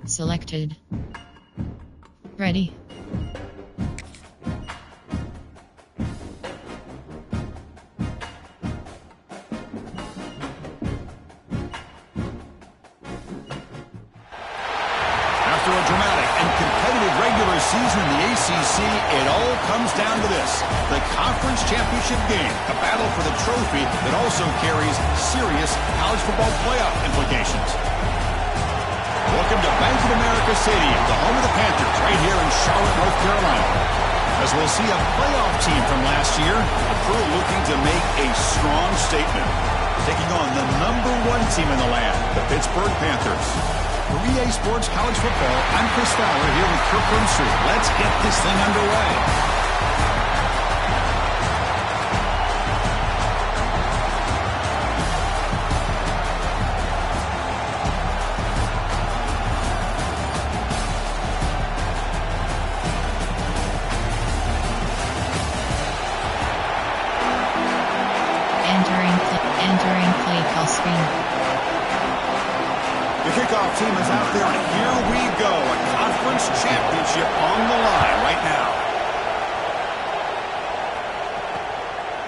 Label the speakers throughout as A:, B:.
A: selected. Ready.
B: After a dramatic and competitive regular season in the ACC, it all comes down to this: the conference championship game, a battle for the trophy that also carries serious college football playoff implications. Welcome to Bank of America Stadium, the home of the Panthers, right here in Charlotte, North Carolina. As we'll see a playoff team from last year, a crew looking to make a strong statement, taking on the #1 team in the land, the Pittsburgh Panthers. For EA Sports College Football, I'm Chris Fowler here with Kirk Brimstreet. Let's get this thing underway.
A: Entering play call screen.
B: The kickoff team is out there, and here we go. A conference championship on the line right now.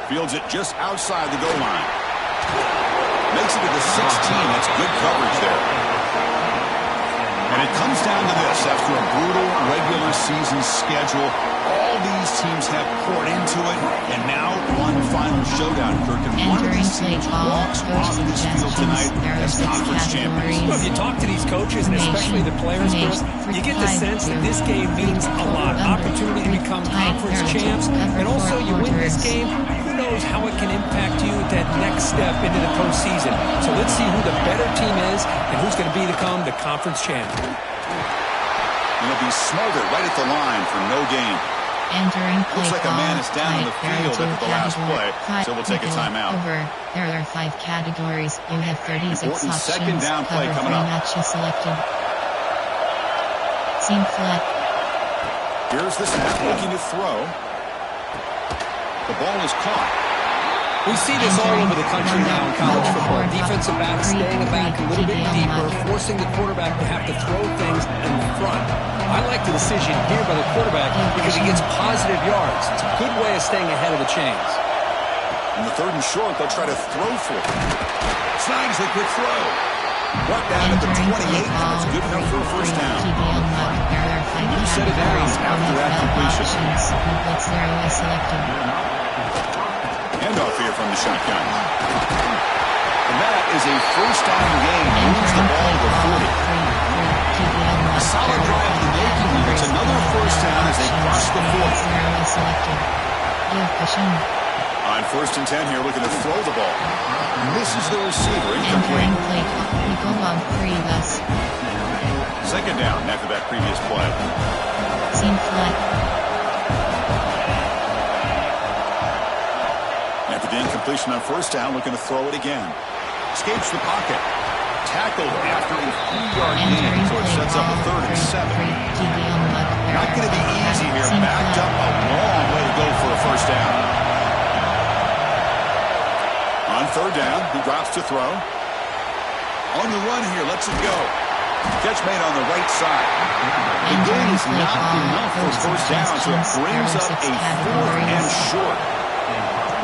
B: Fields it just outside the goal line. Makes it to the 16. That's good coverage there. And it comes down to this. After a brutal regular season schedule, all these teams have poured into it, and now one final showdown, Kirk. And one of these teams walks off this field tonight as conference champions.
C: Well, if you talk to these coaches, and especially the players, you get the sense that this game means a lot. Opportunity to become conference champs, and also you win this game, who knows how it can impact you at that next step into the postseason. So let's see who the better team is and who's going to become the conference champ.
B: It'll be smothered right at the line for no gain.
A: Entering play.
B: Looks like a man is down on the field after the last play, so we'll take a timeout.
A: There are 5 categories. You have 36
B: Important
A: options.
B: second down play
A: Cover
B: coming up.
A: matches selected. Seam flat.
B: Here's the snap, looking to throw. The ball is caught.
C: We see this all over the country now in college football. Defensive backs staying back a little bit deeper, forcing the quarterback to have to throw things in front. I like the decision here by the quarterback because he gets positive yards. It's a good way of staying ahead of the chains.
B: On the 3rd and short, they'll try to throw for it. Snags a quick throw. Brought down at the 28, and it's good enough for a first down. You set it down after that completion. Handoff here from the shotgun. And that is a first down gain. Moves the ball to 40. A solid drive in the making here. It's another first down as they cross the 40. On 1st and 10 here, looking to throw the ball. Misses the receiver, incomplete. Second down after that previous play.
A: Seam flat.
B: After the incompletion on 1st down, looking to throw it again. Escapes the pocket. Tackled after a 3-yard gain, so it sets up a 3rd and 7. Not going to be easy here. Backed up a long way to go for a first down. On 3rd down, he drops to throw. On the run here, lets it go. Catch made on the right side. The gain is not enough for first down, so it brings up a 4th and short.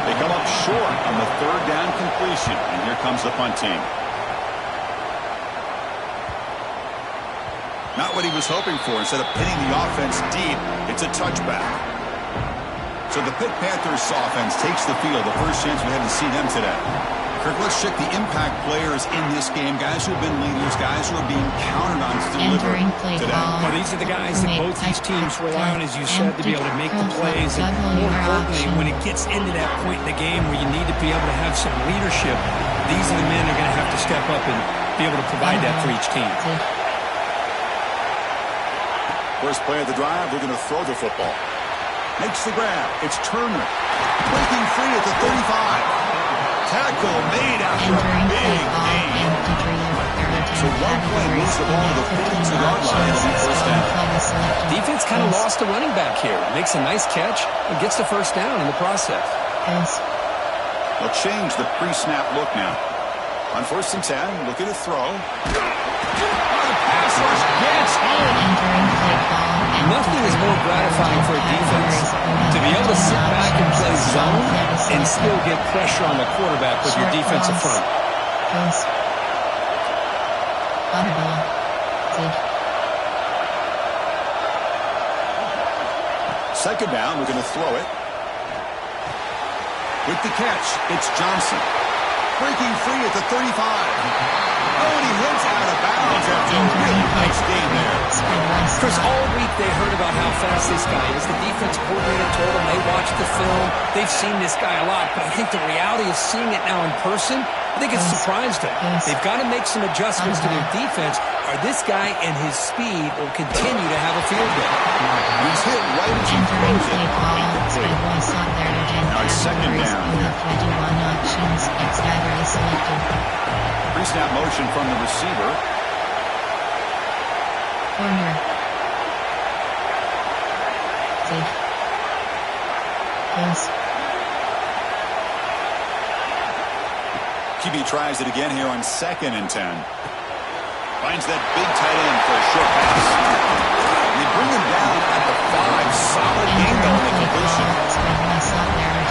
B: They come up short on the 3rd down completion, and here comes the punt team. Not what he was hoping for. Instead of pinning the offense deep, it's a touchback. So the Pitt Panthers offense takes the field. The first chance we had to see them today. Kirk, let's check the impact players in this game. Guys who have been leaders, guys who are being counted on to deliver today.
C: Well, these are the guys that both these teams rely on, as you said, to be able to make the plays. And more importantly, when it gets into that point in the game where you need to be able to have some leadership, these are the men that are going to have to step up and be able to provide that for each team.
B: First play of the drive, we're going to throw the football. Makes the grab. It's Turner. Breaking free at the 35. Tackle made after a big gain. So one play moves the ball to the 42-yard line. It'll be first down.
C: Defense kind of lost a running back here. Makes a nice catch and gets the first down in the process.
B: They'll change the pre-snap look now. On 1st and 10, looking to throw. The pass rush gets home.
A: Entering play call.
C: Nothing is more gratifying for a defense to be able to sit back and play zone and still get pressure on the quarterback with your defensive front.
A: Goes. Audible. SilK.
B: 2nd down, we're going to throw it. With the catch, it's Johnson. Breaking free at the 35. Oh, and he hits out of bounds after a really nice game there.
C: Chris, all week they heard about how fast this guy is. The defense coordinator told them they watched the film. They've seen this guy a lot, but I think the reality of seeing it now in person, I think it's surprised them. They've got to make some adjustments to their defense, or this guy and his speed will continue to have a field day.
B: He's hit right as he throws it. Now it's 2nd down. Pre-snap motion from the receiver.
A: Corner. SilK. Goes.
B: QB tries it again here on 2nd and 10. Finds that big tight end for a short pass. They bring him down at the 5. Solid game though in the completion.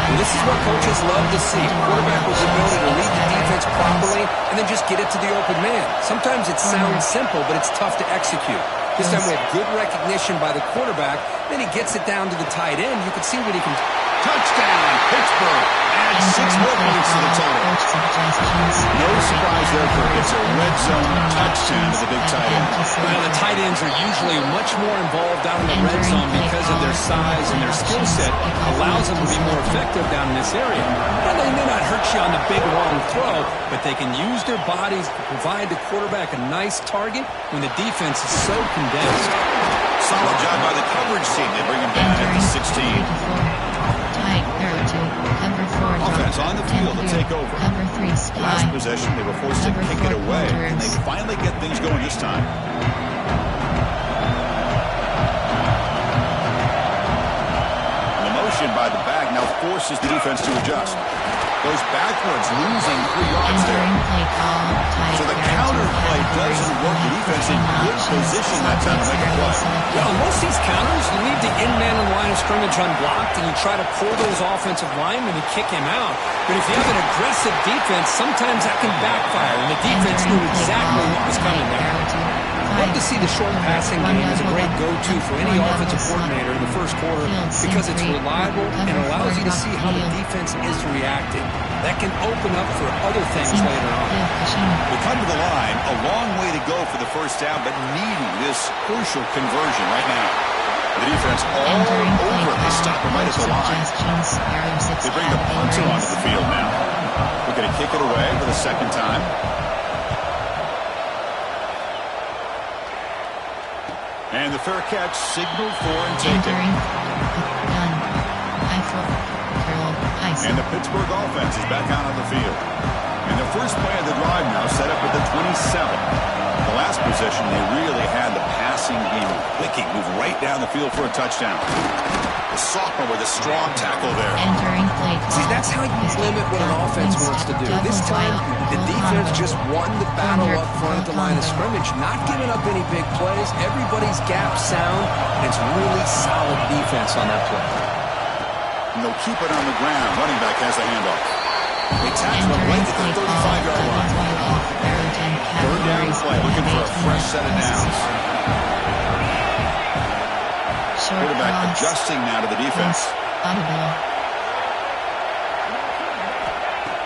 C: And this is what coaches love to see. Quarterback with the ability to read the defense properly and then just get it to the open man. Sometimes it sounds simple, but it's tough to execute. This time we have good recognition by the quarterback. Then he gets it down to the tight end. You can see what he can.
B: Touchdown, Pittsburgh. Adds 6 more points to the total. No surprise there, Kirk. It's a red zone touchdown to the big tight end.
C: Well, the tight ends are usually much more involved down in the red zone because of their size and their skill set allows them to be more effective down in this area. Now, they may not hurt you on the big long throw, but they can use their bodies to provide the quarterback a nice target when the defense is so condensed.
B: Solid job by the coverage team. They bring him down at the 16. Offense on the field to take over. Last possession, they were forced to kick it away, and they finally get things going this time. The motion by the back now forces the defense to adjust. Goes backwards, losing 3 yards there. So the counter play doesn't work. The defense in good position that time to make a play.
C: Well, most of these counters, you leave the in-man in line of scrimmage unblocked, and you try to pull those offensive linemen and kick him out. But if you have an aggressive defense, sometimes that can backfire, and the defense knew exactly what was coming there. Love to see the short passing game as a great go-to for any offensive coordinator in the first quarter because it's reliable and allows you to see how the defense is reacting. That can open up for other things later on.
B: We come to the line, a long way to go for the first down, but needing this crucial conversion right now. The defense all over. They stop him right at the line. They bring the punter onto the field now. We're going to kick it away for the 2nd time. And the fair catch signaled for and taken. And the Pittsburgh offense is back out on the field. And the first play of the drive now set up at the 27. The last possession, they really had the passing game clicking, move right down the field for a touchdown. The sophomore with a strong tackle there.
C: See, that's how you limit what an offense wants to do. This time, the defense just won the battle up front at the line of scrimmage, not giving up any big plays. Everybody's gap sound, and it's really solid defense on that play.
B: And they'll keep it on the ground. Running back has the handoff. They tackle him right at the 35-yard line. Third down play, looking for a fresh set of downs. Quarterback adjusting now to the defense.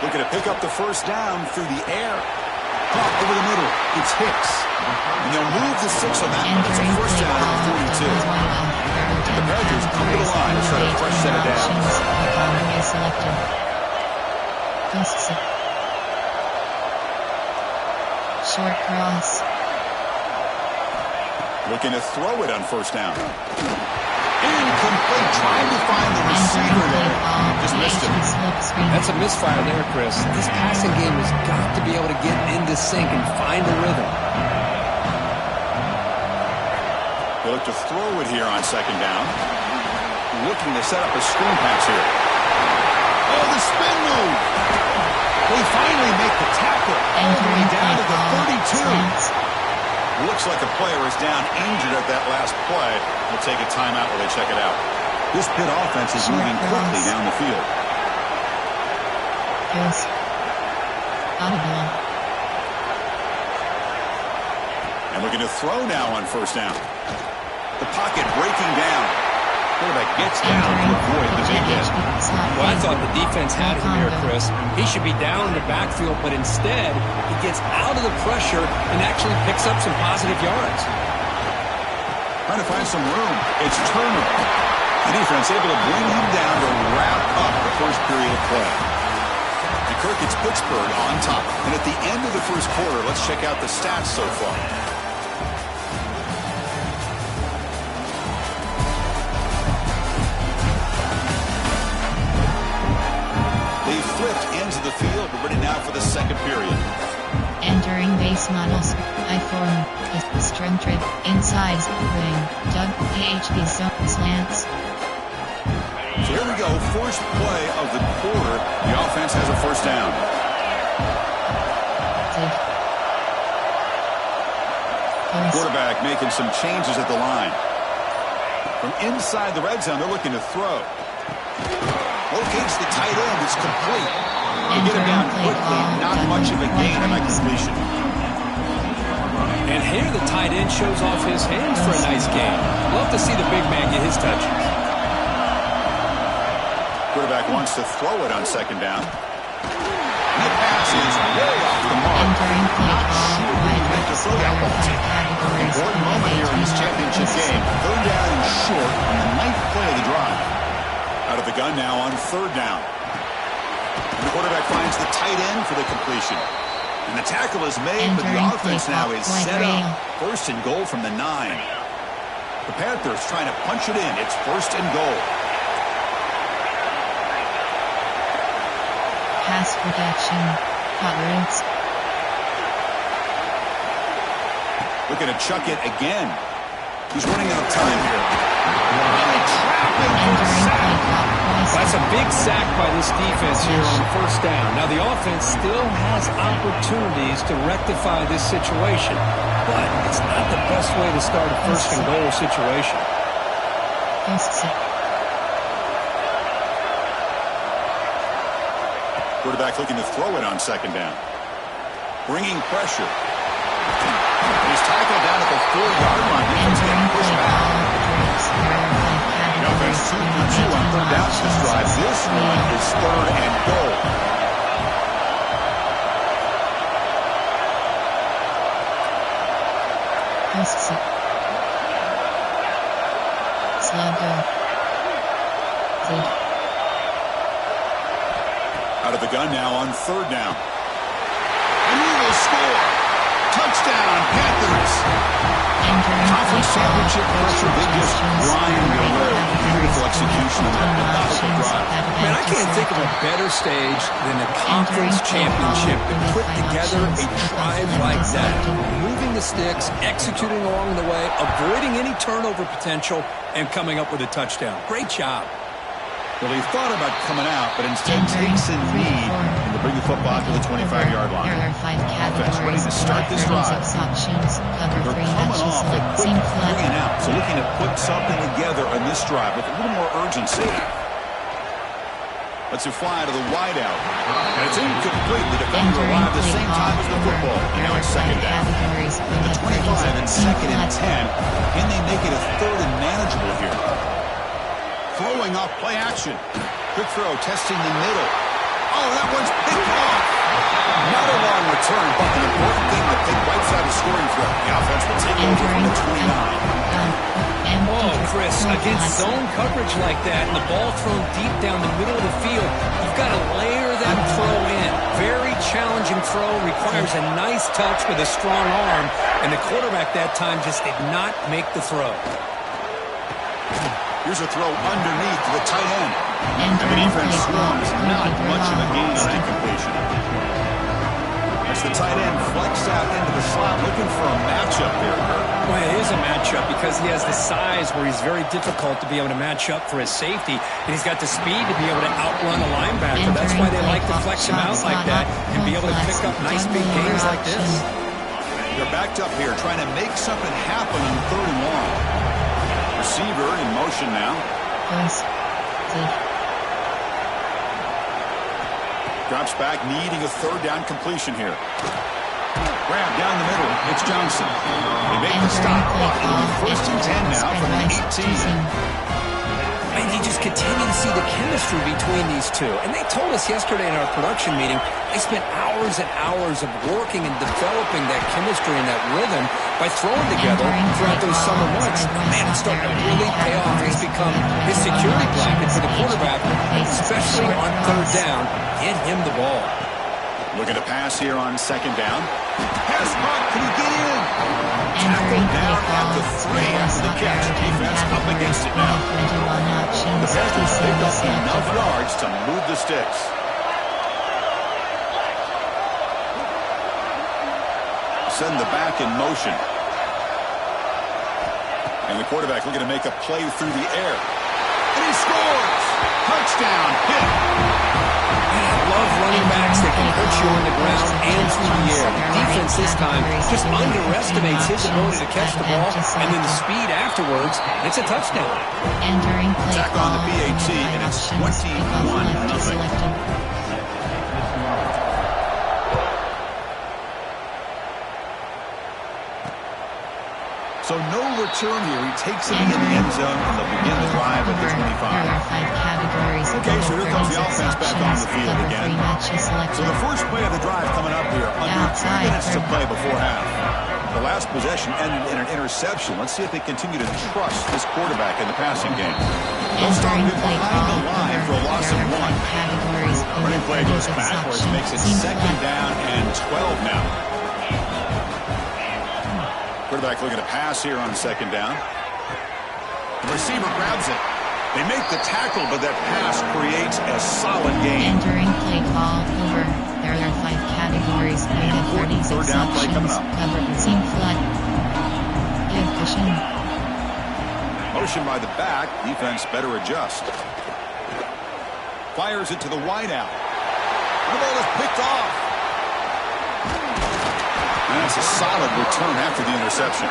B: Looking to pick up the first down through the air. Pop over the middle. It's Hicks. And they'll move the 6 on that one. It's a first down at the 42. The Badgers come to the line to try a fresh set of downs.
A: Short cross.
B: Looking to throw it on first down. Incomplete. Trying to find the receiver there. Just missed him.
C: That's a misfire there, Chris. This passing game has got to be able to get into sync and find a rhythm.
B: They look to throw it here on 2nd down. Looking to set up a screen pass here. Oh, the spin move. They finally make the tackle. the way
A: Entering
B: down to
A: play
B: the
A: call.
B: 32.
A: Slants.
B: Looks like a player is down injured at that last play. We'll take a timeout while they check it out. This Pitt offense is
A: Short
B: moving quickly
A: cross.
B: down the field.
A: Goes. Audible.
B: And looking to throw now on first down. The pocket breaking down. Quarterback gets down to avoid the big hit.
C: Well, I thought the defense had him here, Chris. He should be down in the backfield, but instead, he gets out of the pressure and actually picks up some positive yards.
B: Trying to find some room. It's Turner. The defense able to bring him down to wrap up the first period of play. And Kirk, it's Pittsburgh on top. And at the end of the first quarter, let's check out the stats so far. They flipped ends of the field. We're ready now for the second period.
A: Entering base models. I form. String trip. Inside. Wing. Dug. AHB zone. Slants.
B: So here we go. First play of the quarter. The offense has a first down.
A: Dig. Goes.
B: Quarterback making some changes at the line. From inside the red zone, they're looking to throw. Locates the tight end. It's complete. They get him down quickly. Not much of a gain on that completion.
C: And here the tight end shows off his hands for a nice game. Love to see the big man get his touches.
B: Quarterback wants to throw it on second down. And the pass is way off the mark.
A: Entering play
B: Not
A: call.
B: sure who he meant to throw that ball to. Important moment here in this championship game. Third down and short on the ninth play of the drive. Out of the gun now on third down. And the quarterback finds the tight end for the completion. And the tackle is made, but the
A: Entering
B: offense
A: play
B: now
A: call.
B: is
A: Play
B: set
A: rail.
B: up. First and goal from the 9. The Panthers trying to punch it in. It's first and goal.
A: Pass protection. Cut routes.
B: Looking to chuck it again. He's running out of time here. And trapping for a
A: Entering
B: sack.
A: play call.
C: That's a big sack by this defense here on first down. Now, the offense still has opportunities to rectify this situation, but it's not the best way to start a first and goal situation.
A: Post.
B: Quarterback looking to throw it on second down. Bringing pressure. He's tackled down at the 4-yard line. Defense getting
A: Entering
B: pushed
A: play
B: back.
A: call. Trips.
B: The offense 2 for 2 on third down this drive. This one is third and goal.
A: Post. Slow go. Dig.
B: Out of the gun now on third down. And he will score. Touchdown, Panthers.
A: Entering
B: Conference
A: play call.
B: championship pressure. They just grind away. Beautiful execution on that methodical drive.
C: Man, I can't think of a better stage than the conference championship to put together a drive like that. Moving the sticks, executing along the way, avoiding any turnover potential, and coming up with a touchdown. Great job.
B: Well, he thought about coming out, but instead takes a knee and to bring the football to the 25-yard line.
A: There are 5
B: Offense ready
A: categories.
B: to start this drive.
A: Options. Cover
B: They're
A: 3
B: coming
A: matches.
B: off a quick
A: Team flood.
B: 3 and out, so looking to put something together on this drive with a little more urgency. Let's it fly to the wideout. And it's incomplete. The defender arrived at the same time as the football. And now it's second down. The 25 and second and 10. Can they make it a third and manageable here? Throwing off play action. Quick throw, testing the middle. Oh, that one's picked off. Not a long return, but the important thing to pick right side of scoring threat. The offense will take over from the 29.
C: Oh, Chris, against zone coverage like that and the ball thrown deep down the middle of the field, you've got to layer that throw in. Very challenging throw, requires a nice touch with a strong arm, and the quarterback that time just did not make the throw.
B: Here's a throw underneath to the tight end. And the defense swarms. Not much of a gain on that completion. As the tight end flexed out into the slot, looking for a matchup there, Kirk.
C: Well, it is a matchup because he has the size where he's very difficult to be able to match up for his safety, and he's got the speed to be able to outrun a linebacker. That's why they like to flex him out like that and be able to pick up nice big gains like this.
B: They're backed up here trying to make something happen on 3rd and long. Receiver in motion now. Drops back, needing a 3rd down completion here. Grab down the middle. It's Johnson. They make the stop. First and 10 now from the 18.
C: And you just continue to see the chemistry between these two. And they told us yesterday in our production meeting, they spent hours and hours of working and developing that chemistry and that rhythm by throwing together throughout those summer months. Man, it's starting to really pay off. He's become his security blanket for the quarterback, especially on 3rd down. Get him the ball.
B: Looking to pass here on 2nd down. Pass caught. Can he get in? Tackled down at the 3 after the catch. Defense up against it now. The Panthers picked up enough yards to move the sticks. Send the back in motion. And the quarterback looking to make a play through the air. And he scores! Touchdown hit.
C: I love running backs that can hurt you on the ground and through the air. The defense this time just underestimates his ability to catch the ball, and then the speed afterwards, it's a touchdown.
B: Attack on the PAT, and it's 21-0. So no return here. He takes it into the end zone, and they'll begin the drive at the 25. Okay, so here comes the offense back on the field again. So the first play of the drive coming up here, under 2 minutes to play before half. The last possession ended in an interception. Let's see if they continue to trust this quarterback in the passing game. They'll start him behind the line for a loss of 1. Running play goes backwards, makes it 2nd down and 12 now. Quarterback looking to pass here on 2nd down. The receiver grabs it. They make the tackle, but that pass creates a solid gain.
A: Entering play call over. There are 5 categories. We have 36
B: down play coming up.
A: Cover seam flood. Give cushion.
B: Motion by the back. Defense better adjust. Fires it to the wideout. The ball is picked off. And that's a solid return after the interception.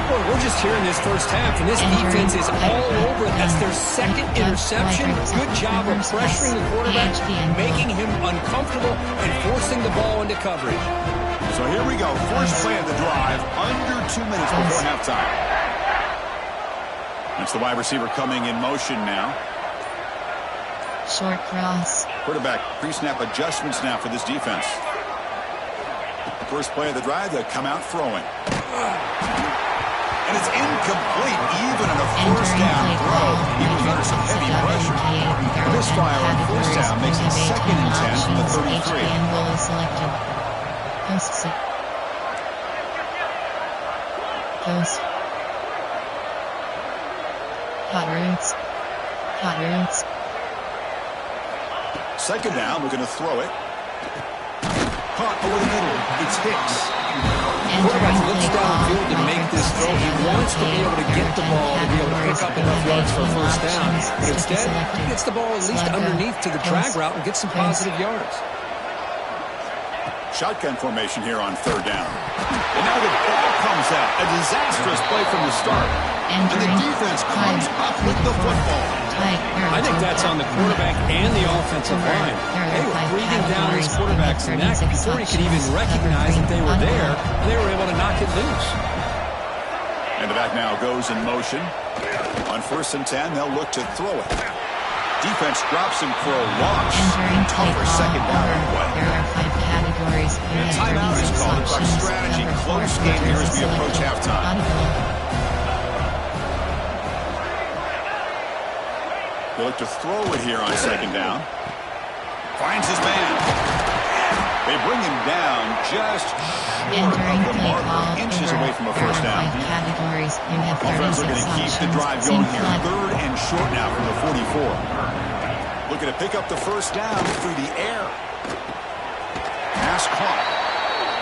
C: Well, we're just here in this first half, and this defense is all over it. That's their 2nd interception. Good job of pressuring the quarterback, making him uncomfortable, and forcing the ball into coverage.
B: So here we go. First play of the drive, under 2 minutes before halftime. That's the wide receiver coming in motion now.
A: Short cross.
B: Quarterback pre-snap adjustments now for this defense. The first play of the drive, they come out throwing. And it's incomplete, even in a 1st down throw. He was under some heavy pressure. Misfire on 1st down makes it 2nd and 10 from the 33.
A: Post. Hot roots.
B: 2nd down, we're going to throw it. Caught over the middle. It's Hicks.
C: Quarterback looks downfield to make this throw. He wants to be able to get the ball to be able to pick up enough yards for a 1st down. But instead, he gets the ball at least underneath to the drag route and gets some positive yards.
B: Shotgun formation here on 3rd down. And now the ball comes out. A disastrous play from the start. And the defense comes up with the football.
C: I think that's on the quarterback and the offensive line. They were breathing down his quarterback's neck before he could even recognize that they were there, and they were able to knock it loose.
B: And the back now goes in motion. On 1st and 10, they'll look to throw it. Defense drops him for a loss. Tougher 2nd down play. And timeout is called. It's like strategy. Close game here as we approach halftime. They look to throw it here on 2nd down. Finds his man. They bring him down just short of the marker, inches away from a 1st down. Offense looking to keep the drive going here. 3rd and short now from the 44. Looking to pick up the 1st down through the air. Pass caught.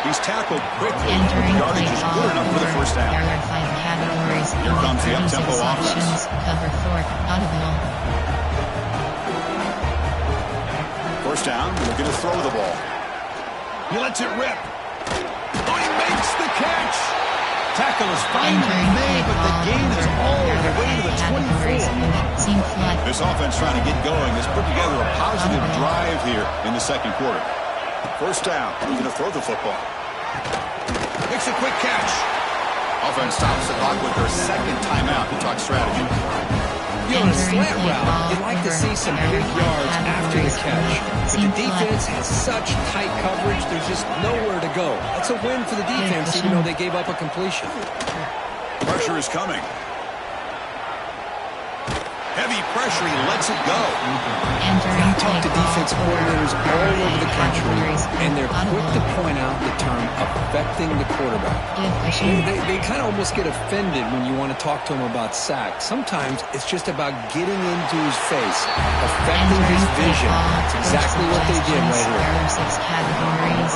B: He He's tackled quickly.
A: Entering
B: The yardage
A: play
B: is
A: call
B: good enough for the first down.
A: There are 5 categories.
B: Here comes the up-tempo offense.
A: Cover 4, audible.
B: First down, looking to throw the ball. He lets it rip. Oh, he makes the catch. Tackle is finally made, but the gain is all the way to the 24. This offense trying to get going has put together a positive drive here in the second quarter. First down, looking to throw the football. Makes a quick catch. Offense stops the clock with their second timeout to talk strategy.
C: You know, on a slant route, you'd like to see some big yards after the catch. But the defense has such tight coverage, there's just nowhere to go. That's a win for the defense, even though they gave up a completion.
B: Pressure is coming. Heavy pressure, he lets it go.
C: You talk to defense coordinators all over the country, and they're quick to point out the term affecting the quarterback. They kind of almost get offended when you want to talk to them about sacks. Sometimes it's just about getting into his face, affecting his vision. That's exactly what they did right here.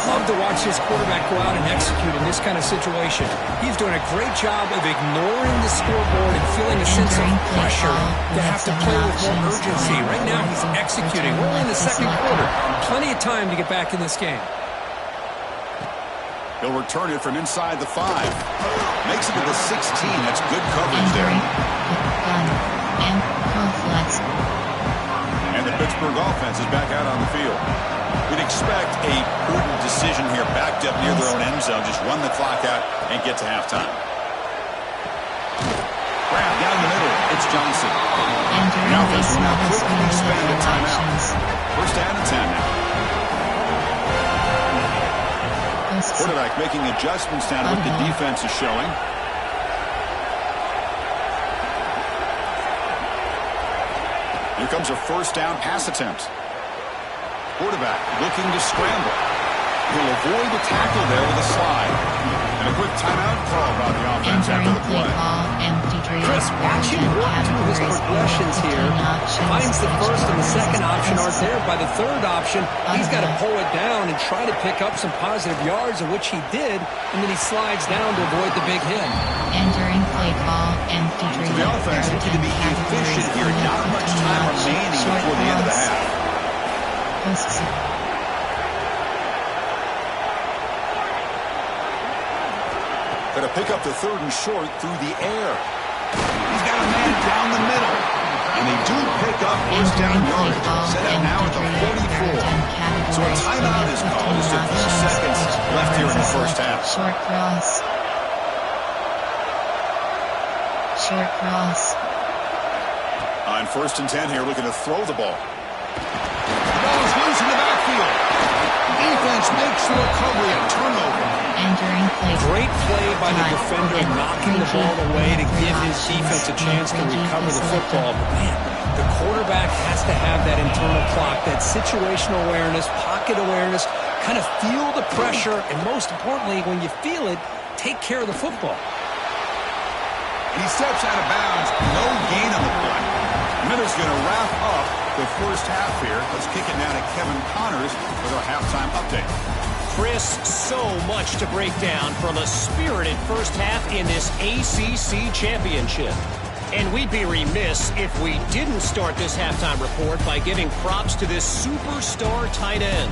C: Love to watch this quarterback go out and execute in this kind of situation. He's doing a great job of ignoring the scoreboard and feeling a sense of pressure to have to play with more urgency. Right now, he's executing. We're only in the second quarter. Plenty of time to get back in this game.
B: He'll return it from inside the 5. Makes it to the 16. That's good coverage there. And the Pittsburgh offense is back out on the field. We'd expect a prudent decision here, backed up near their own end zone. Just run the clock out and get to halftime. Grab down the middle. It's Johnson. The offense will now quickly spend a timeout. First down and 10 now. Quarterback making adjustments down to what the defense is showing. Here comes a first down pass attempt. Quarterback looking to scramble. He'll avoid the tackle there with a slide. And a quick timeout call by the offense after the play.
C: Chris, watch him work through his progressions here. Finds the first and the second option aren't there. By the third option, he's got to pull it down and try to pick up some positive yards, of which he did, and then he slides down to avoid the big hit.
A: Entering play call, empty
B: So the offense looking to be efficient here. Not much time remaining before the end of the half. Going to pick up the third and short through the air. He's got a man down the middle. And they do pick up first down yardage. Set up now at the 44. So a timeout is called. Just a few seconds left here in the first half.
A: Short cross. Short cross.
B: On first and 10 here, looking to throw the ball. The ball is loose in the backfield. Defense makes the recovery, a turnover.
A: Entering play.
C: Great play by the defender, knocking the ball away to give his defense a chance to recover the football. But man, the quarterback has to have that internal clock, that situational awareness, pocket awareness, kind of feel the pressure, and most importantly, when you feel it, take care of the football.
B: He steps out of bounds, no gain on the play. Miller's going to wrap up the first half here. Let's kick it now to Kevin Connors with our halftime update.
D: Chris, so much to break down from a spirited first half in this ACC championship. And we'd be remiss if we didn't start this halftime report by giving props to this superstar tight end.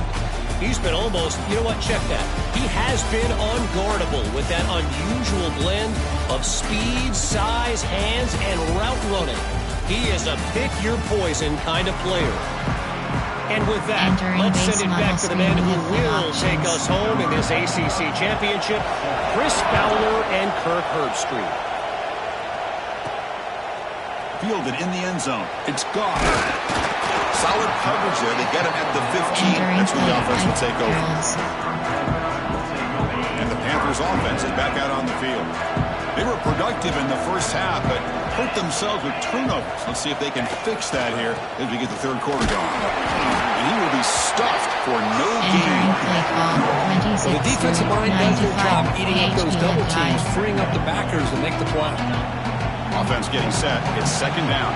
D: He's been almost, you know what, check that. He has been unguardable with that unusual blend of speed, size, hands, and route running. He is a pick-your-poison kind of player. And with that, let's send it back to the man who will take us home in this ACC championship, Chris Fowler and Kirk Herbstreit.
B: Fielded in the end zone. It's gone. Solid coverage there. They get him at the 15. That's when the offense will take over. And the Panthers offense is back out on the field. They were productive in the first half, but hurt themselves with turnovers. Let's see if they can fix that here as we get the third quarter going. And he will be stuffed for no gain.
C: Well, the defensive line does their job eating up those double teams, freeing up the backers to make the play.
B: Offense getting set. It's second down.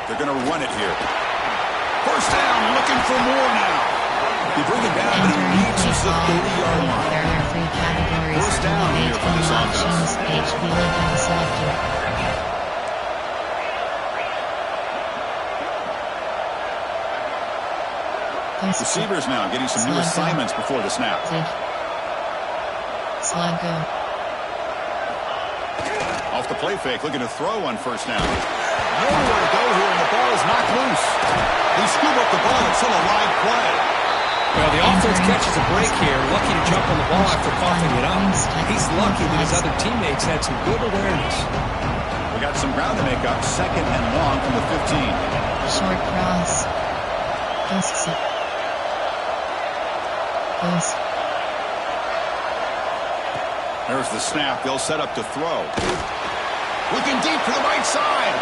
B: They're going to run it here. First down, looking for more now. They bring it down, but he reaches the 30-yard line.
A: There are 3 categories.
B: First down here for this offense.
A: HB Logan selected.
B: Receivers now getting some new assignments before the snap.
A: SilK.
B: Off the play fake, looking to throw on first down. Nowhere to go here, and the ball is knocked loose. They scoop up the ball. It's still a live play.
C: Well, the offense catches a break here. Lucky to jump on the ball after coughing it up. He's lucky that his other teammates had some good awareness.
B: We got some ground to make up. 2nd and long from the 15.
A: Short cross.
B: There's the snap. They'll set up to throw. Looking deep to the right side.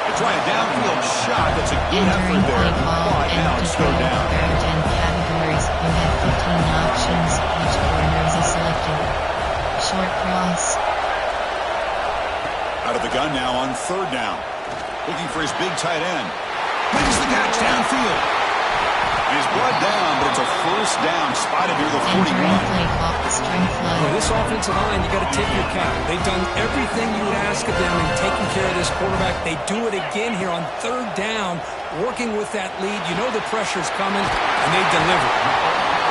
B: They try a downfield shot. That's a good effort there. But now it's slowed down.
A: There are 10 categories. You have 15 options. Each corner is selected. Short cross.
B: Out of the gun now on 3rd down. Looking for his big tight end. Brings the catch downfield. He's brought down, but it's a first down. Spotted near the 41.
C: Well, this offensive line, you got to tip your cap. They've done everything you would ask of them in taking care of this quarterback. They do it again here on 3rd down, working with that lead. You know the pressure's coming, and they deliver.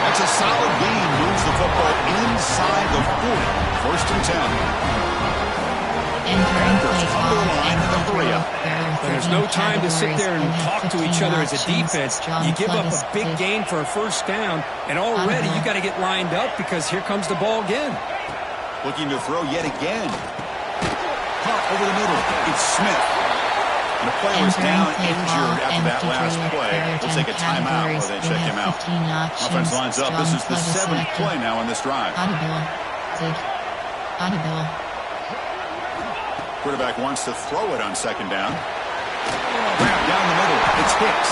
B: That's a solid gain. Moves the football inside the 40. 1st and 10.
A: Entering play call and
C: there's no time to sit there and talk to each other as a defense. You give up a big gain for a first down, and already you got to get lined up because here comes the ball again.
B: Looking to throw yet again. Caught over the middle. It's Smith. And the player was down injured after that last play. We'll take a timeout while they check him out. Offense lines up. This is the 7th play now on this drive. Quarterback wants to throw it on 2nd down. Wrap down the middle. It's Hicks.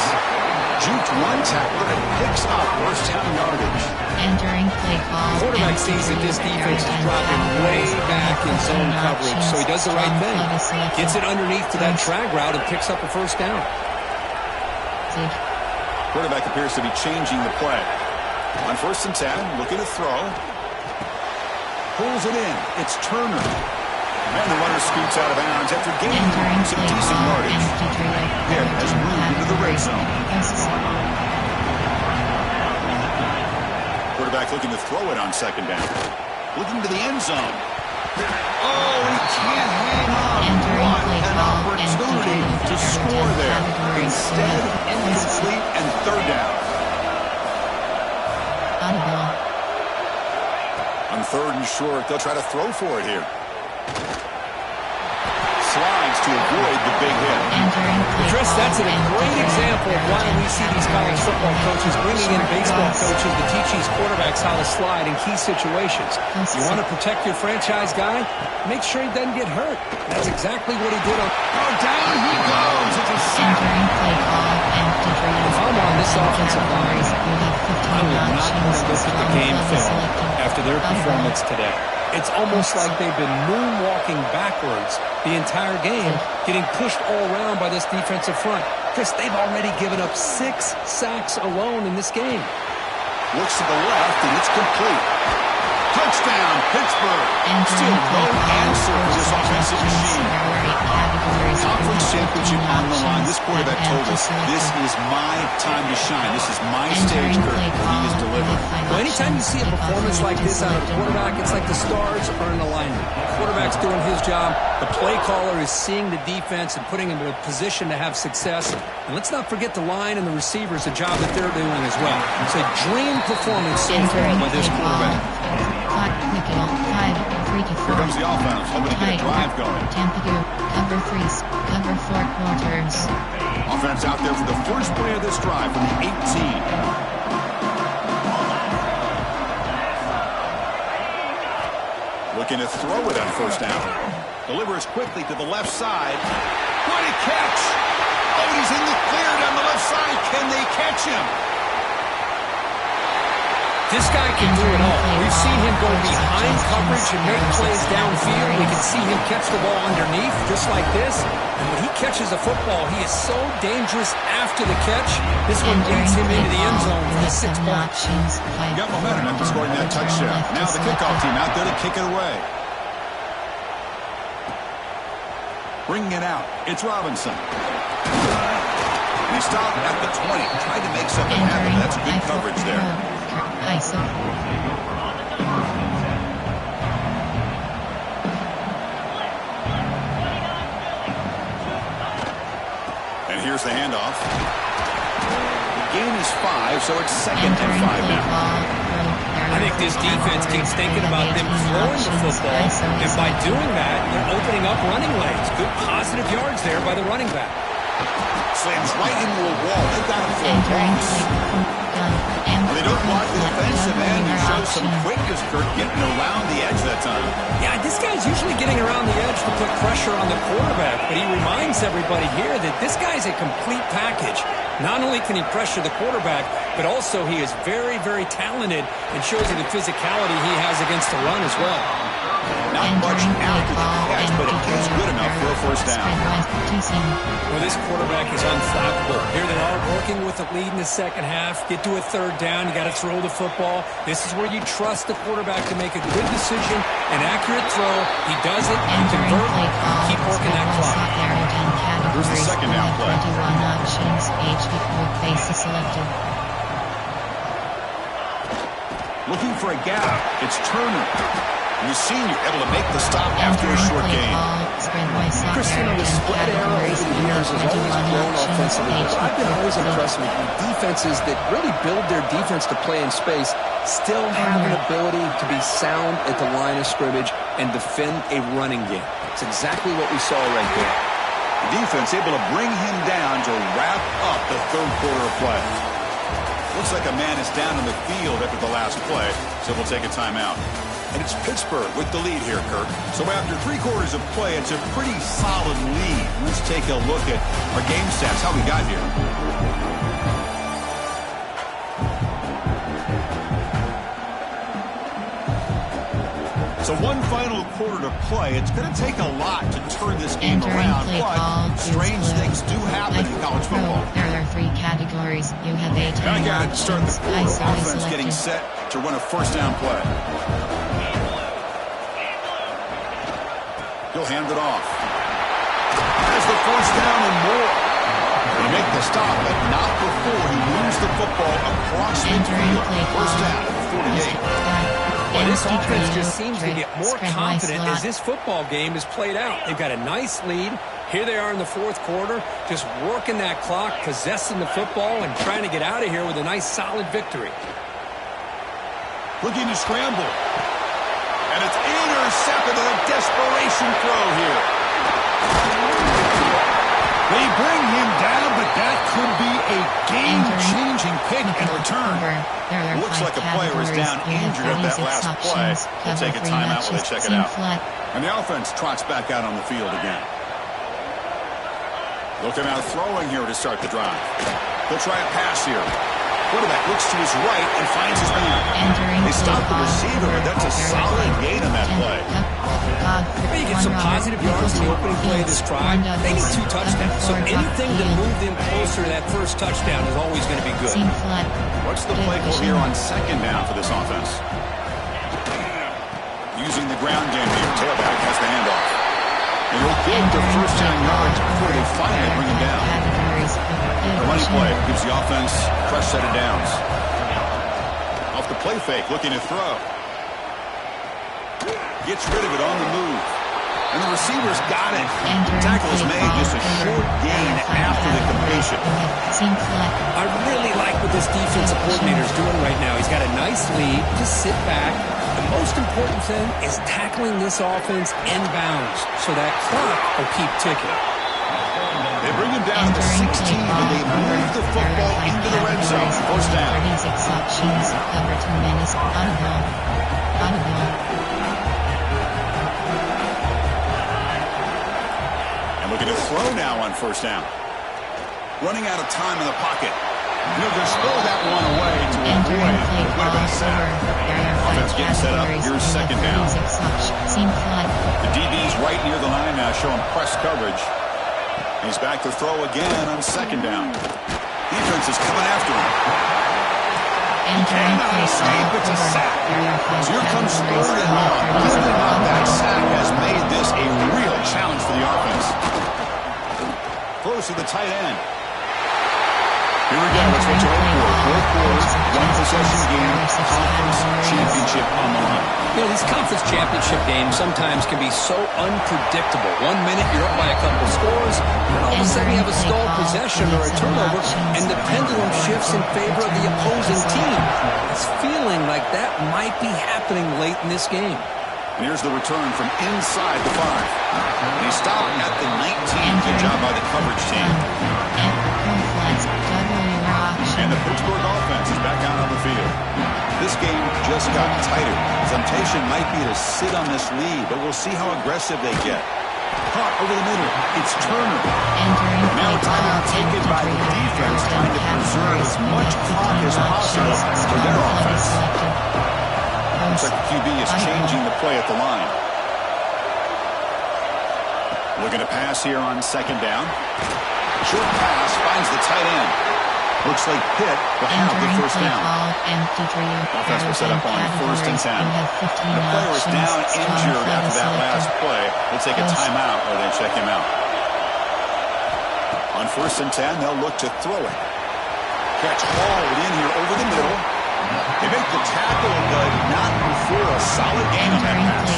B: Juked one tackler and picks up first down yardage.
A: Entering play call.
C: Quarterback sees that this defense is dropping way back in zone coverage, so he does the right thing. Gets it underneath to that drag route and picks up a first down.
B: Quarterback appears to be changing the play. On 1st and 10, looking to throw. Pulls it in. It's Turner. And the runner scoots out of bounds after gaining some decent yardage. Here has moved into the red zone. Quarterback looking to throw it on 2nd down. Looking to the end zone. Oh, he can't hang on. What an opportunity to score there. Instead, incomplete and 3rd down. On 3rd and short, they'll try to throw for it here. Slides to avoid the big hit.
C: Chris, that's a great example of why we see these college football coaches bringing in baseball coaches to teach these quarterbacks how to slide in key situations. You want to protect your franchise guy? Make sure he doesn't get hurt. That's exactly what he did on.
B: Oh, down he goes. It's a sack.
C: If I'm on this offensive line, I would not want to look at the game film after their performance today. It's almost like they've been moonwalking backwards the entire game, getting pushed all around by this defensive front. Chris, they've already given up 6 sacks alone in this game.
B: Looks to the left, and it's complete. Touchdown, Pittsburgh. Still no answer for this offensive machine. Conference championship on the line. This quarterback told us, this is my time to shine. This is my stage, Kirk, and he has delivered.
C: Well, anytime you see a performance like this out of a quarterback, it's like the stars are in alignment. The quarterback's doing his job. The play caller is seeing the defense and putting him in a position to have success. And let's not forget the line and the receivers, the job that they're doing as well. It's a dream performance so far by this quarterback.
B: Here comes the offense, hoping to get a drive going.
A: Cover 3, cover 4 quarters.
B: Offense out there for the first play of this drive from the 18. Looking to throw it on 1st down. Delivers quickly to the left side. What a catch! Oh, he's in the clear down the left side. Can they catch him?
C: This guy can do it all. We've seen him go behind coverage and make plays downfield. We can see him catch the ball underneath, just like this. And when he catches a football, he is so dangerous after the catch. This one leads him into the end zone for the 6 points.
B: Got momentum after scoring that touchdown. Now the kickoff team out there to kick it away. Bringing it out, it's Robinson. And he stopped at the 20. Tried to make something happen. That's good coverage there. And here's the handoff. The gain is 5, so it's 2nd and 5 now.
C: I think this defense keeps thinking about them throwing the football, and by doing that, they're opening up running lanes. Good positive yards there by the running back.
B: Slams right into a wall. They've got him for a loss. They don't block the defensive end. He shows some quickness, Kirk, getting around the edge that time.
C: Yeah, this guy's usually getting around the edge to put pressure on the quarterback, but he reminds everybody here that this guy's a complete package. Not only can he pressure the quarterback, but also he is very, very talented and shows you the physicality he has against the run as well.
B: Not much after the catch, but it is good enough for a first down.
C: Well, this quarterback is unflappable. Here they are working with the lead in the second half. Get to a 3rd down. You got to throw the football. This is where you trust the quarterback to make a good decision, an accurate throw. He does it. You convert. Keep working that clock.
B: Here's the 2nd down play. Looking for a gap. It's Turner. The senior able to make the stop after a short gain.
E: Christian, the spread arrow over the years has always grown offensively, but I've been always impressed with defenses that really build their defense to play in space, still have an ability to be sound at the line of scrimmage and defend a running game. It's exactly what we saw right there.
B: The defense able to bring him down to wrap up the 3rd quarter of play. Looks like a man is down on the field after the last play, so we'll take a timeout. And it's Pittsburgh with the lead here, Kirk. So after 3 quarters of play, it's a pretty solid lead. Let's take a look at our game stats, how we got here. So one final quarter to play. It's going to take a lot to turn this game around, but strange things do happen in college football.
A: There are 3 categories. You have 8
B: options. Start the quarter. Offense getting set to run a first down play. He'll hand it off. Has the first down and more. They make the stop, but not before he moves the football across midfield. First down at the 48.
C: Well, this offense just seems to get more confident as this football game is played out. They've got a nice lead. Here they are in the 4th quarter, just working that clock, possessing the football, and trying to get out of here with a nice, solid victory.
B: Looking to scramble. And it's intercepted on a desperation throw here. They bring him down, but that could be a game-changing pick and return. Looks like a player is down injured at that last play. We'll take a timeout while they check it out. And the offense trots back out on the field again. Looking out throwing here to start the drive. They'll try a pass here. Quarterback looks to his right and finds his man. They stop the receiver, but that's a solid gain on that play.
C: You get some positive yards in the opening play of this drive. They need 2 touchdowns, so anything to move them closer to that first touchdown is always going to be good.
B: What's the play call here on 2nd down for this offense? Using the ground game here, tailback has the handoff. And he'll get the first 10 yards before they finally bring him down. The running play gives the offense a fresh set of downs. Off the play fake, looking to throw. Gets rid of it on the move. And the receiver's got it. Tackle is made, just a short gain after the completion.
C: I really like what this defensive coordinator is doing right now. He's got a nice lead. Just sit back. The most important thing is tackling this offense inbounds so that clock will keep ticking.
B: They bring him down to 16, and they move the football into the red zone. First down. And looking to throw now on first down. Running out of time in the pocket. He'll just throw that one away to avoid what would have been a sack. Offense getting set up. Here's second down. The DB's right near the line now, showing press coverage. He's back to throw again on second down. Defense is coming after him. He cannot escape. It's a sack. So here comes third and long. Clearly not. That sack has made this a real challenge for the offense. Throws to the tight end. Here we go. That's what you hope for. Fourth quarters, one possession game, conference championship on the line.
E: You know, these conference championship games sometimes can be so unpredictable. 1 minute you're up by a couple scores, and all of a sudden you have a stalled possession or a turnover, and the pendulum shifts in favor of the opposing team. It's feeling like that might be happening late in this game.
B: And here's the return from inside the 5. And he stopped at the 19. Good job by the coverage team. And the Pittsburgh offense is back out on the field. This game just got tighter. Temptation might be to sit on this lead, but we'll see how aggressive they get. Caught over the middle. It's Turner. Now time taken by the defense, trying to preserve as much clock as possible for their offense. Looks like the QB is changing the play at the line. Looking to pass here on second down. Short pass finds the tight end. Looks like Pitt will have the first down. Offense will set up on first and 10. The player is down injured after that last play. They'll take a timeout or they check him out. On first and 10, they'll look to throw it. Catch hauled in here over the middle. They make the tackle, but not before a solid gain on that pass.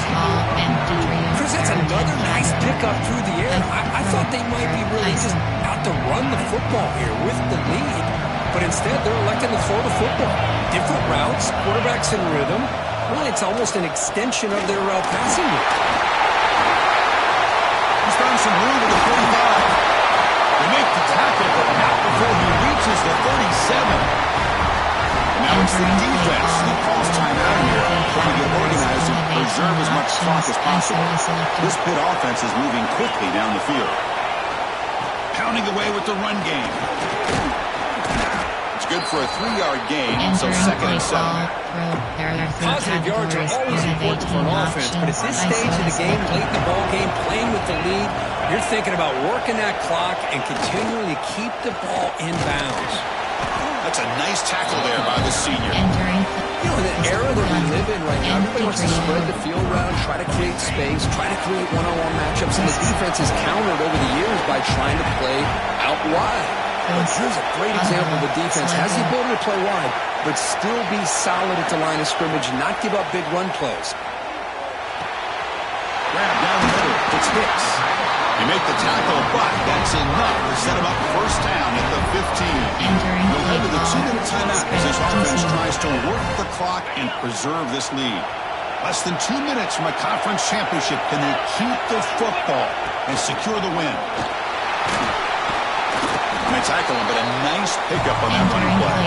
C: Chris, that's another nice pickup through the air. I thought they might be really just out to run the football here with the lead, but instead they're electing to throw the football. Different routes, quarterbacks in rhythm. Really, it's almost an extension of their passing route.
B: He's found some room at the 45. They make the tackle, but not before he reaches the 37. Now it's the defense that calls timeout here, trying to get organized and preserve as much clock as possible. This Pitt offense is moving quickly down the field. Pounding away with the run game. It's good for a 3-yard gain, so second and 7.
C: Positive yards are always important for an offense, but at this stage of the game, late in the ball game, playing with the lead, you're thinking about working that clock and continuing to keep the ball in bounds.
B: That's a nice tackle there by the senior.
E: You know, in the era that we live in right now, everybody wants to spread the field around, try to create space, try to create one-on-one matchups, and the defense has countered over the years by trying to play out wide. But here's a great example of the defense. Has the ability to play wide, but still be solid at the line of scrimmage, not give up big run plays.
B: Grab down the middle. It's Hicks. They make the tackle, but that's enough to set him up first down at the 15. They'll head to the 2-minute timeout as this offense tries to work the clock and preserve this lead. Less than 2 minutes from a conference championship. Can they keep the football and secure the win? And they tackle him, but a nice pickup on that running play.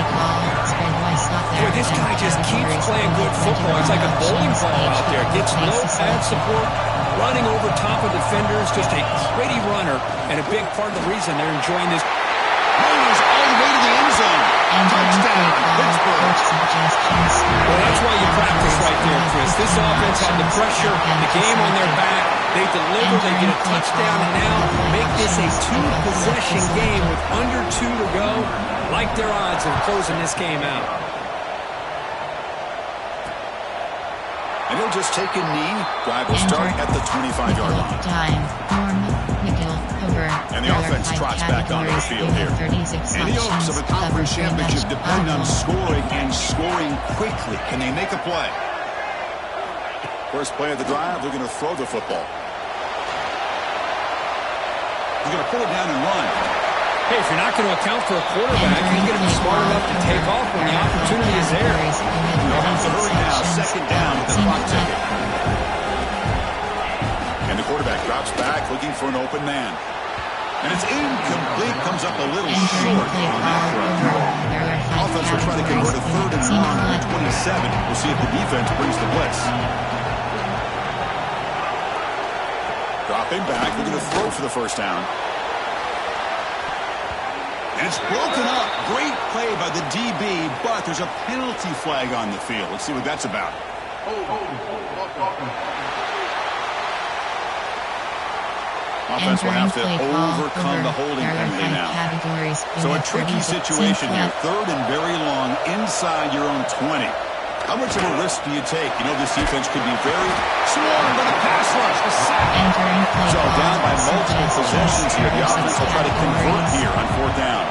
C: Boy, this guy just keeps playing good football. It's like a bowling ball out there. Gets no pad support, running over top of defenders. Just a gritty runner, and a big part of the reason they're enjoying this.
B: Runners all the way to the end zone. Touchdown, Pittsburgh.
C: Well, that's why you practice right there, Chris. This offense had the pressure, the game on their back. They deliver, they get a touchdown, and now make this a 2-possession game with under 2 to go. Like their odds of closing this game out.
B: And he'll just take a knee. Drive will start at the 25-yard line. And the offense trots back onto the field here. And the hopes of a conference championship depend on scoring and scoring quickly. Can they make a play? First play of the drive, they're going to throw the football. He's going to pull it down and run.
C: Hey, if you're not going to account for a quarterback, you're going to be smart enough to take off when the opportunity is there.
B: They'll have to hurry now. Second down with the clock ticking. And the quarterback drops back looking for an open man. And it's incomplete. Comes up a little short on that run. Offense will try to convert a third and long on the 27. We'll see if the defense brings the blitz. Dropping back. Looking to throw for the first down. And it's broken up. Great play by the DB, but there's a penalty flag on the field. Let's see what that's about. Offense will have to overcome the holding penalty now. So a tricky situation here. Third and very long inside your own 20. How much of a risk do you take? You know this defense could be very swarmed by the pass rush. A sack. So down by multiple possessions here. The offense will try to convert here on fourth down.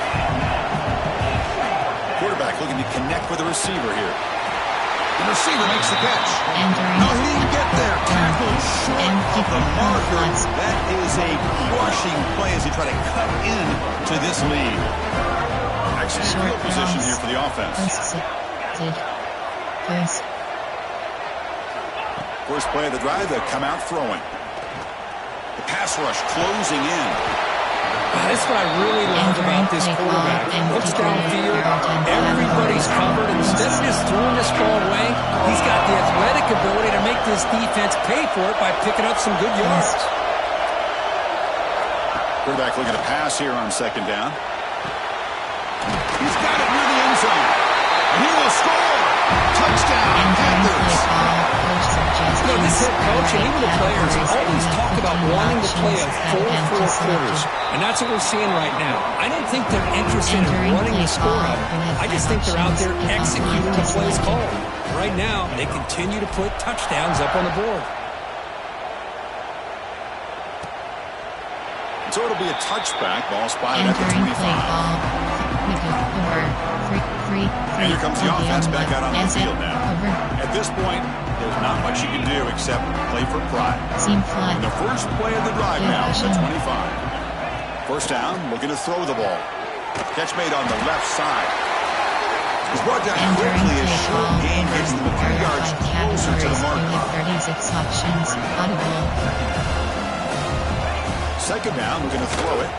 B: Quarterback looking to connect with the receiver here. The receiver makes the catch. No, he didn't get there. Tackled short of the marker. That is a crushing play as he try to cut in to this lead. Excellent field position here for the offense. First play of the drive, they come out throwing. The pass rush closing in.
C: That's what I really love about this quarterback. Looks downfield, everybody's covered. Instead of just throwing this ball away, he's got the athletic ability to make this defense pay for it by picking up some good yards.
B: Quarterback looking to pass here on second down. He's got it near the end zone. And he will score. Touchdown, Panthers.
C: You know, this head coach and even the players always talk about wanting to play a full 4 quarters. And that's what we're seeing right now. I don't think they're interested in running the score up. I just think they're out there executing the plays called. Right now, they continue to put touchdowns up on the board.
B: So it'll be a touchback. Ball spotted at the 25. And here comes the offense back out on the field now. At this point, there's not much you can do except play for pride. And the first play of the drive now, the 25. First down, looking to throw the ball. Catch made on the left side. He's brought down quickly as short gain gets them a few yards closer to the mark. Second down, looking to throw it.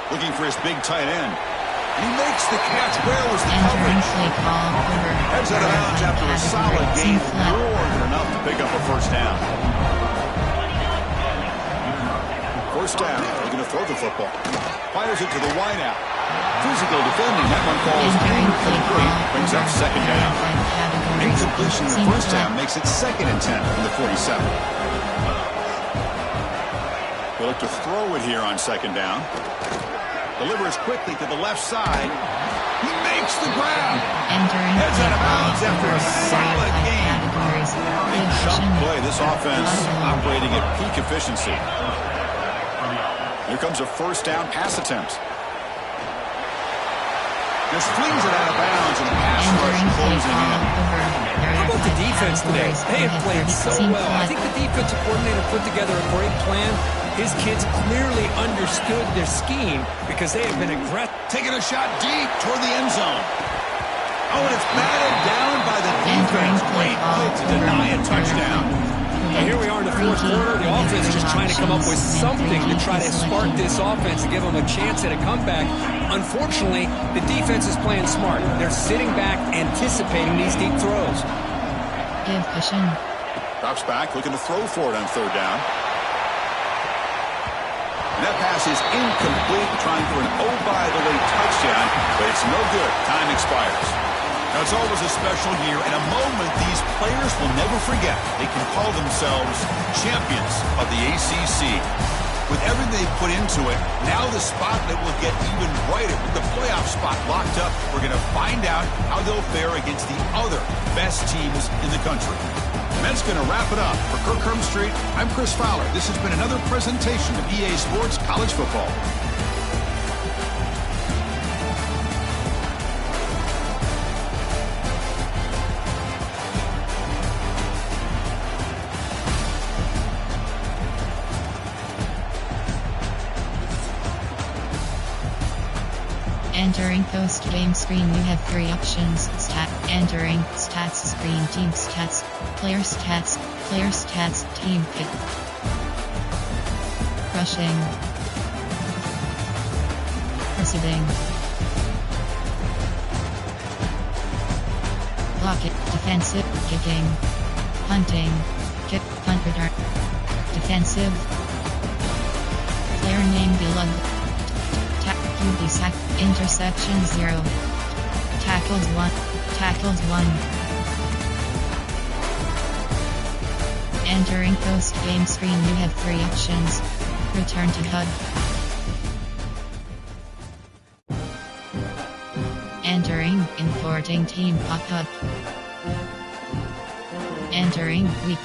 B: Looking for his big tight end. He makes the catch. Where was the coverage? Heads out of bounds after a solid gain. More than enough to pick up a first down. First down. Looking to throw the football. Fires it to the wideout. Physical defending. That one falls incomplete. Brings up second down. Incompletion the first down makes it 2nd and 10 from the 47. They look to throw it here on second down. Delivers quickly to the left side. He makes the grab. Heads out of bounds after a solid game. Big chunk play. This offense operating at peak efficiency. Here comes a first down pass attempt. Just flings it out of bounds and pass rush closing in.
C: How about the defense today? They have played so well. I think the defensive coordinator put together a great plan. His kids clearly understood their scheme because they have been aggressive.
B: Taking a shot deep toward the end zone. Oh, and it's batted down by the defense. Great play to deny a touchdown.
C: And here we are in the fourth quarter. The offense is just trying to come up with something to try to spark this offense and give them a chance at a comeback. Unfortunately, the defense is playing smart. They're sitting back, anticipating these deep throws.
B: Drops back, looking to throw for it on third down. And that pass is incomplete, trying for an oh-by-the-way touchdown, but it's no good. Time expires. Now, it's always a special year and a moment these players will never forget. They can call themselves champions of the ACC. With everything they put into it, now the spotlight will get even brighter. With the playoff spot locked up, we're going to find out how they'll fare against the other best teams in the country. And that's going to wrap it up. For Kirk Street, I'm Chris Fowler. This has been another presentation of EA Sports College Football.
A: Entering post-game screen, you have 3 options: entering, stats screen, team stats, player stats, team pick, rushing, receiving, block it, defensive, kicking, punting, kick, punt return, defensive, player name below. QB sack, interception 0. Tackles 1, tackles 1. Entering post-game screen, you have 3 options. Return to HUD. Entering, importing team pop-up. Entering, weekly.